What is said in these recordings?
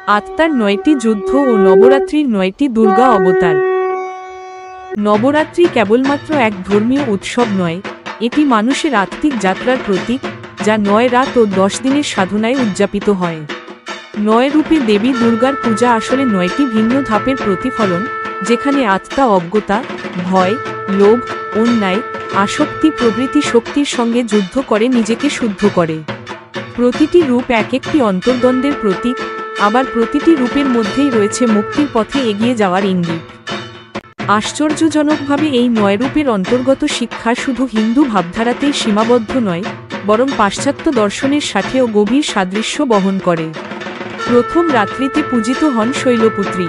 আত্মার 9টি যুদ্ধ ও নবরাত্রির 9টি দুর্গা অবতার। নবরাত্রি কেবলমাত্র এক ধর্মীয় উৎসব নয়, এটি মানুষের আত্মিক যাত্রার প্রতীক, যা 9 রাত ও 10 দিনের সাধনায় উদযাপিত হয়। 9 রূপে দেবী দুর্গার পূজা আসলে 9টি ভিন্ন ধাপের প্রতিফলন, যেখানে আত্মা অজ্ঞতা, ভয়, লোভ, অন্যায়, আসক্তি প্রভৃতি শক্তির সঙ্গে যুদ্ধ করে নিজেকে শুদ্ধ করে। প্রতিটি রূপ এক একটি অন্তর্দ্বন্দ্বের প্রতীক, আবার প্রতিটি রূপের মধ্যেই রয়েছে মুক্তির পথে এগিয়ে যাওয়ার ইঙ্গিত। আশ্চর্যজনকভাবে এই 9 রূপের অন্তর্গত শিক্ষা শুধু হিন্দু ভাবধারাতেই সীমাবদ্ধ নয়, বরং পাশ্চাত্য দর্শনের সাথেও গভীর সাদৃশ্য বহন করে। প্রথম রাত্রিতে পূজিত হন শৈলপুত্রী।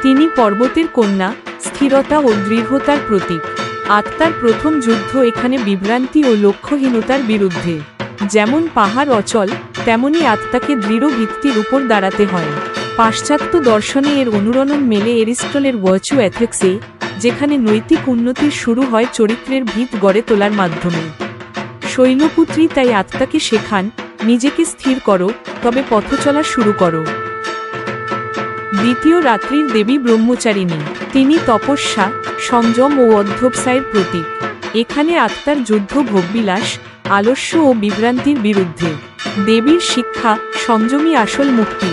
তিনি পর্বতের কন্যা, স্থিরতা ও দৃঢ়তার প্রতীক। আত্মার প্রথম যুদ্ধ এখানে বিভ্রান্তি ও লক্ষ্যহীনতার বিরুদ্ধে। যেমন পাহাড় অচল, তেমনি আত্মাকে দৃঢ় ভিত্তির উপর দাঁড়াতে হয়। পাশ্চাত্য দর্শনে এর অনুরণন মেলে এরিস্টটলের ভার্চু এথিক্সে, যেখানে নৈতিক উন্নতির শুরু হয় চরিত্রের ভিত গড়ে তোলার মাধ্যমে। শৈলপুত্রী তাই আত্মাকে শেখান, নিজেকে স্থির করো, তবে পথ চলা শুরু করো। দ্বিতীয় রাত্রির দেবী ব্রহ্মচারিণী। তিনি তপস্যা, সংযম ও অধ্যবসায়ের প্রতীক। এখানে আত্মার যুদ্ধ ভোগবিলাস, আলস্য ও বিভ্রান্তির বিরুদ্ধে। দেবীর শিক্ষা, সংযমী আসল মুক্তি।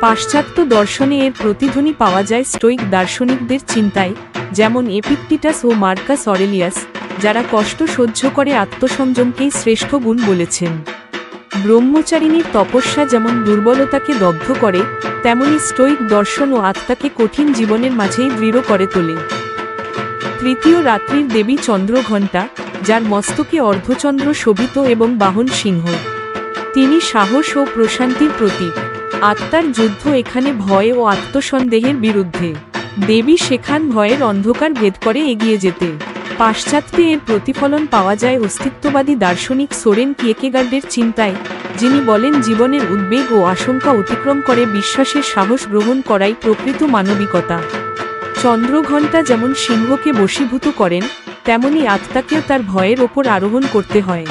পাশ্চাত্য দর্শনে এর প্রতিধ্বনি পাওয়া যায় স্টোইক দার্শনিকদের চিন্তায়, যেমন এপিকটিটাস ও মার্কাস অরেলিয়াস, যারা কষ্ট সহ্য করে আত্মসংযমকেই শ্রেষ্ঠ গুণ বলেছেন। ব্রহ্মচারিণীর তপস্যা যেমন দুর্বলতাকে দগ্ধ করে, তেমনি স্টোইক দর্শন ও আত্মাকে কঠিন জীবনের মাঝেই দৃঢ় করে তোলে। তৃতীয় রাত্রির দেবী চন্দ্রঘণ্টা, যার মস্তকে অর্ধচন্দ্র শোভিত এবং বাহন সিংহ। তিনি সাহস ও প্রশান্তির প্রতীক। আত্মার যুদ্ধ এখানে ভয় ও আত্মসন্দেহের বিরুদ্ধে। দেবী শেখান ভয়ের অন্ধকার ভেদ করে এগিয়ে যেতে। পাশ্চাত্যে এর প্রতিফলন পাওয়া যায় অস্তিত্ববাদী দার্শনিক সোরেন কিয়েকেগার্ডের চিন্তায়, যিনি বলেন জীবনের উদ্বেগ ও আশঙ্কা অতিক্রম করে বিশ্বাসের সাহস গ্রহণ করাই প্রকৃত মানবিকতা। চন্দ্রঘণ্টা যেমন সিংহকে বশীভূত করেন, তেমনি আত্মাকেও তার ভয়ের ওপর আরোহণ করতে হয়।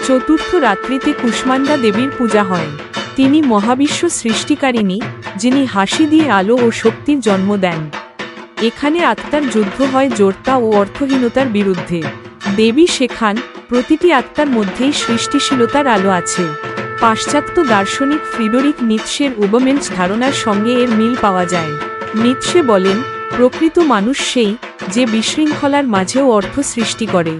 চতুর্থ রাত্রিতে কুষ্মান্ডা দেবীর পূজা হয়। তিনি মহাবিশ্ব সৃষ্টিকারিণী, যিনি হাসি দিয়ে আলো ও শক্তির জন্ম দেন। এখানে আত্মার যুদ্ধ হয় জড়তা ও অর্থহীনতার বিরুদ্ধে। দেবী শেখান, প্রতিটি আত্মার মধ্যেই সৃষ্টিশীলতার আলো আছে। পাশ্চাত্য দার্শনিক ফ্রিডরিক নিৎশের উবমেন্স ধারণার সঙ্গে এর মিল পাওয়া যায়। নিৎশে বলেন, প্রকৃত মানুষ সেই, যে বিশৃঙ্খলার মাঝেও অর্থ সৃষ্টি করে।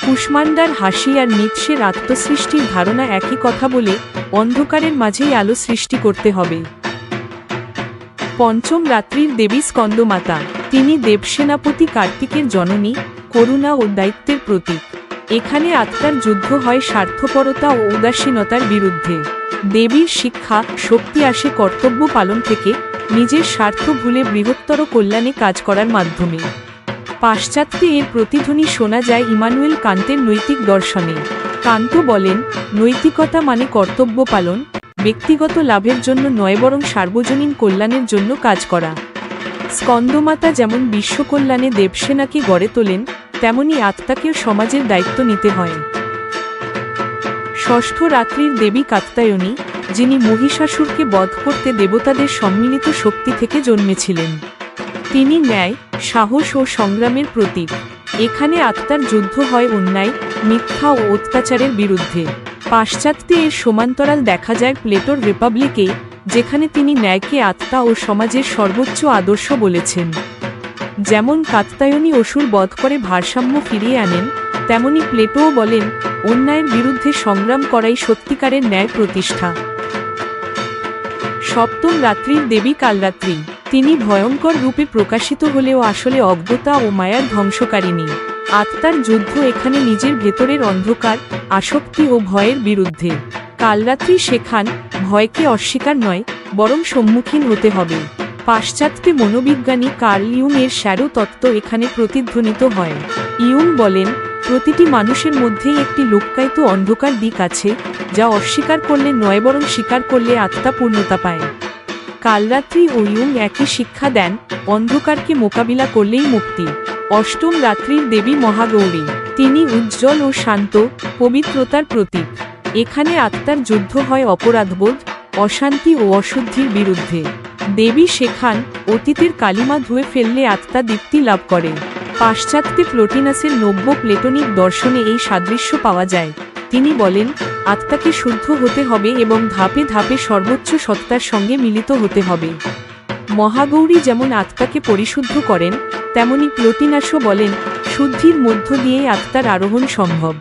কুষ্মান্ডার হাসি আর নিৎশের আত্মসৃষ্টির ধারণা একই কথা বলে, অন্ধকারের মাঝেই আলো সৃষ্টি করতে হবে। পঞ্চম রাত্রির দেবী স্কন্দমাতা। তিনি দেবসেনাপতি কার্তিকের জননী, করুণা ও দায়িত্বের প্রতীক। এখানে আত্মার যুদ্ধ হয় স্বার্থপরতা ও উদাসীনতার বিরুদ্ধে। দেবীর শিক্ষা, শক্তি আসে কর্তব্য পালন থেকে, নিজের স্বার্থ ভুলে বৃহত্তর কল্যাণে কাজ করার মাধ্যমে। পাশ্চাত্যে এর প্রতিধ্বনি শোনা যায় ইমানুয়েল কান্তের নৈতিক দর্শনে। কান্ত বলেন, নৈতিকতা মানে কর্তব্য পালন, ব্যক্তিগত লাভের জন্য নয় বরং সার্বজনীন কল্যাণের জন্য কাজ করা। স্কন্দমাতা যেমন বিশ্বকল্যাণে দেবসেনাকে গড়ে তোলেন, তেমনি আত্মাকেও সমাজের দায়িত্ব নিতে হয়। ষষ্ঠ রাত্রির দেবী কাত্যায়নী, যিনি মহিষাসুরকে বধ করতে দেবতাদের সম্মিলিত শক্তি থেকে জন্মেছিলেন। তিনি ন্যায়, সাহস ও সংগ্রামের প্রতীক। এখানে আত্মার যুদ্ধ হয় অন্যায়, মিথ্যা ও অত্যাচারের বিরুদ্ধে। পাশ্চাত্যে এর সমান্তরাল দেখা যায় প্লেটোর রিপাবলিকে, যেখানে তিনি ন্যায়কে আত্মা ও সমাজের সর্বোচ্চ আদর্শ বলেছেন। যেমন কাত্যায়নী অসুর বধ করে ভারসাম্য ফিরিয়ে আনেন, তেমনি প্লেটোও বলেন, অন্যায়ের বিরুদ্ধে সংগ্রাম করাই সত্যিকারের ন্যায় প্রতিষ্ঠা। সপ্তম রাত্রির দেবী কালরাত্রি। তিনি ভয়ঙ্কর রূপে প্রকাশিত হলেও আসলে অজ্ঞতা ও মায়ার ধ্বংসকারিণী। আত্মার যুদ্ধ এখানে নিজের ভেতরের অন্ধকার, আসক্তি ও ভয়ের বিরুদ্ধে। কালরাত্রি শেখান, ভয়কে অস্বীকার নয়, বরং সম্মুখীন হতে হবে। পাশ্চাত্যে মনোবিজ্ঞানী কার্ল ইউং এর শ্যাডো তত্ত্ব এখানে প্রতিধ্বনিত হয়। ইউং বলেন, প্রতিটি মানুষের মধ্যেই একটি লুক্কায়িত অন্ধকার দিক আছে, যা অস্বীকার করলে নয় বরং স্বীকার করলে আত্মা পূর্ণতা পায়। কালরাত্রি ও ইউং একই শিক্ষা দেন, অন্ধকারকে মোকাবিলা করলেই মুক্তি। অষ্টম রাত্রির দেবী মহাগৌরী। তিনি উজ্জ্বল ও শান্ত, পবিত্রতার প্রতীক। এখানে আত্মার যুদ্ধ হয় অপরাধবোধ, অশান্তি ও অশুদ্ধির বিরুদ্ধে। দেবী শেখান অতীতের কালিমা ধুয়ে ফেললে আত্মা দীপ্তি লাভ করে। পাশ্চাত্য প্লোটিনাসের নব্য প্লেটোনিক দর্শনে এই সাদৃশ্য পাওয়া যায়। তিনি বলেন, আত্মাকে শুদ্ধ হতে হবে এবং ধাপে ধাপে সর্বোচ্চ সত্তার সঙ্গে মিলিত হতে হবে। মহাগৌরী যেমন আত্মাকে পরিশুদ্ধ করেন, তেমনি প্লোটিনাসও বলেন, শুদ্ধির মধ্য দিয়েই আত্মার আরোহণ সম্ভব।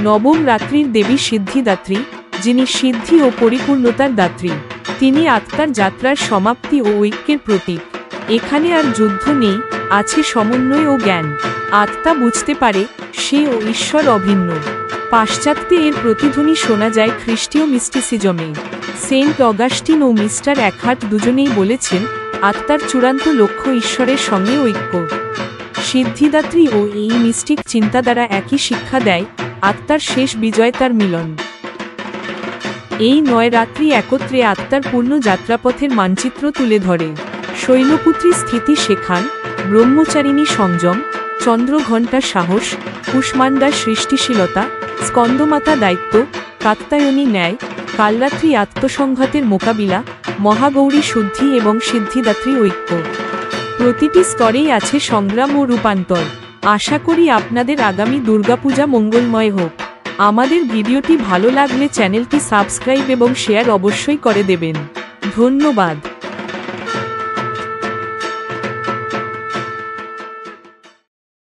নবম রাত্রির দেবী সিদ্ধিদাত্রী, যিনি সিদ্ধি ও পরিপূর্ণতার দাত্রী। তিনি আত্মার যাত্রার সমাপ্তি ও ঐক্যের প্রতীক। এখানে আর যুদ্ধ নেই, আছে সমন্বয় ও জ্ঞান। আত্মা বুঝতে পারে সে ও ঈশ্বর অভিন্ন। পাশ্চাত্যে এর প্রতিধ্বনি শোনা যায় খ্রিস্টীয় মিস্টিসিজমে। সেন্ট অগাস্টিন ও মিস্টার একহার্ট দুজনেই বলেছেন, আত্মার চূড়ান্ত লক্ষ্য ঈশ্বরের সঙ্গে ঐক্য। সিদ্ধিদাত্রী ও এই মিস্টিক চিন্তাধারা একই শিক্ষা দেয়, আত্মার শেষ বিজয় তার মিলন। এই 9 রাত্রি একত্রে আত্মার পূর্ণ যাত্রাপথের মানচিত্র তুলে ধরে। শৈলপুত্রী স্থিতি শেখান, ব্রহ্মচারিণী সংযম, চন্দ্রঘণ্টা সাহস, কুষ্মাণ্ডা সৃষ্টিশীলতা, স্কন্দমাতা দায়িত্ব, কাত্যায়নী ন্যায়, কালরাত্রি আত্মসংঘাতের মোকাবিলা, মহাগৌরী শুদ্ধি এবং সিদ্ধিদাত্রী ঐক্য। প্রতিটি স্তরেই আছে সংগ্রাম ও রূপান্তর। আশা করি আপনাদের আগামী দুর্গাপূজা মঙ্গলময় হোক। আমাদের ভিডিওটি ভালো লাগলে চ্যানেলটি সাবস্ক্রাইব এবং শেয়ার অবশ্যই করে দেবেন। ধন্যবাদ।